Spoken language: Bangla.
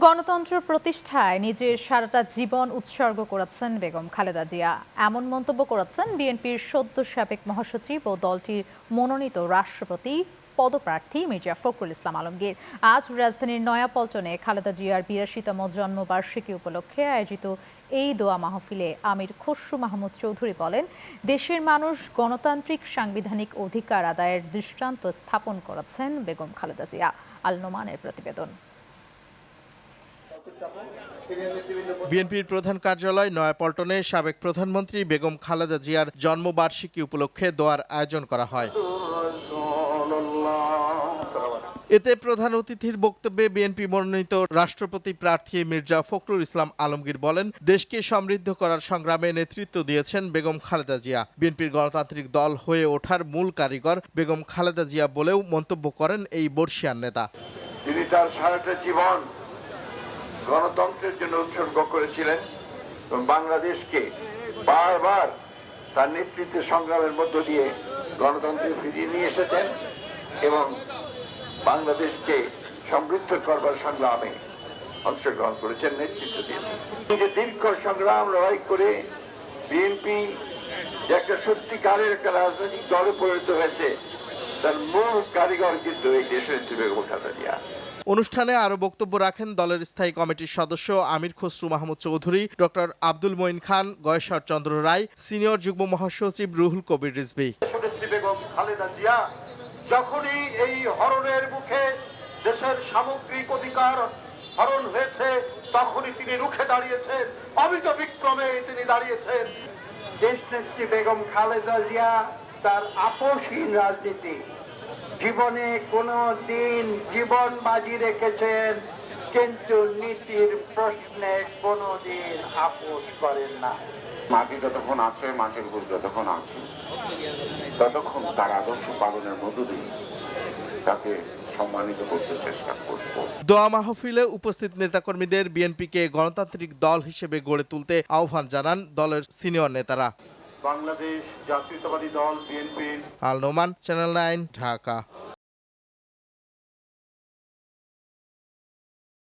গণতন্ত্র প্রতিষ্ঠায় নিজের সারাটা জীবন উৎসর্গ করেছেন বেগম খালেদা জিয়া, এমন মন্তব্য করেছেন বিএনপির সদ্য সাবেক মহাসচিব ও দলটির মনোনীত রাষ্ট্রপতি পদপ্রার্থী মির্জা ফখরুল ইসলাম আলমগীর। আজ রাজধানীর নয়াপল্টনে খালেদা জিয়ার ৮২তম জন্মবার্ষিকী উপলক্ষে আয়োজিত এই দোয়া মাহফিলে আমির খসরু মাহমুদ চৌধুরী বলেন, দেশের মানুষ গণতান্ত্রিক সাংবিধানিক অধিকার আদায়ের দৃষ্টান্ত স্থাপন করেছেন বেগম খালেদা জিয়া। আল নোমানের প্রতিবেদন। বিএনপির প্রধান কার্যালয় নয়াপল্টনে সাবেক প্রধানমন্ত্রী বেগম খালেদা জিয়ার জন্মবার্ষিকী উপলক্ষে দোয়ার আয়োজন করা হয়। এতে প্রধান অতিথির বক্তব্যে বিএনপি মনোনীত রাষ্ট্রপতি প্রার্থী মির্জা ফখরুল ইসলাম আলমগীর বলেন, দেশকে সমৃদ্ধ করার সংগ্রামে নেতৃত্ব দিয়েছেন বেগম খালেদা জিয়া। বিএনপির গণতান্ত্রিক দল হয়ে ওঠার মূল কারিগর বেগম খালেদা জিয়া বলেও মন্তব্য করেন এই বর্ষিয়ান নেতা। তিনি তার সারাটা জীবন গণতন্ত্রের জন্য উৎসর্গ করেছিলেন এবং বাংলাদেশকে বারবার তার নেতৃত্বে সংগ্রামের মধ্য দিয়ে গণতন্ত্রে ফিরিয়ে নিয়ে এসেছেন এবং বাংলাদেশকে সমৃদ্ধ করবার সংগ্রামে অংশগ্রহণ করেছেন, নেতৃত্ব দিয়েছেন। যে দীর্ঘ সংগ্রাম লড়াই করে বিএনপি যে একটা সত্যিকারের একটা রাজনৈতিক দলে পরিণত হয়েছে, তার মূল কারিগর কিন্তু এই দেশের বেগম খালেদা জিয়া। অনুষ্ঠানে আরো বক্তব্য রাখেন দলের স্থায়ী কমিটির সদস্য আমির খসরু মাহমুদ চৌধুরী, ডক্টর আব্দুল মঈন খান, গয়েশ্বর চন্দ্র রায়, সিনিয়র যুগ্ম মহাসচিব রুহুল কবির রিজভী। বেগম খালেদা জিয়া যখনই এই হরণের মুখে দেশের সামগ্রিক অধিকার হরণ হয়েছে, তখনই তিনি রুখে দাঁড়িয়েছেন, অমিত বিক্রমে তিনি দাঁড়িয়েছেন। দেশনেত্রী বেগম খালেদা জিয়া তার আপোষহীন রাজনীতি জীবনে কোনো দিন জীবন বাজি রেখেছেন, কিন্তু নীতির প্রশ্নে কোনো দিন আপোষ করেন না। মাটি যতক্ষণ আছে, মাটির উপর যতক্ষণ আছে, ততক্ষণ তার আদর্শ পালনের মধ্য দিয়ে তাকে সম্মানিত করতে চেষ্টা করব। দোয়া মাহফিলে উপস্থিত নেতাকর্মীদের বিএনপিকে গণতান্ত্রিক দল হিসেবে গড়ে তুলতে আহ্বান জানান দলের সিনিয়র নেতারা। বাংলাদেশ জাতীয়তাবাদী দল বিএনপি। আল নোমান, চ্যানেল 9, ঢাকা।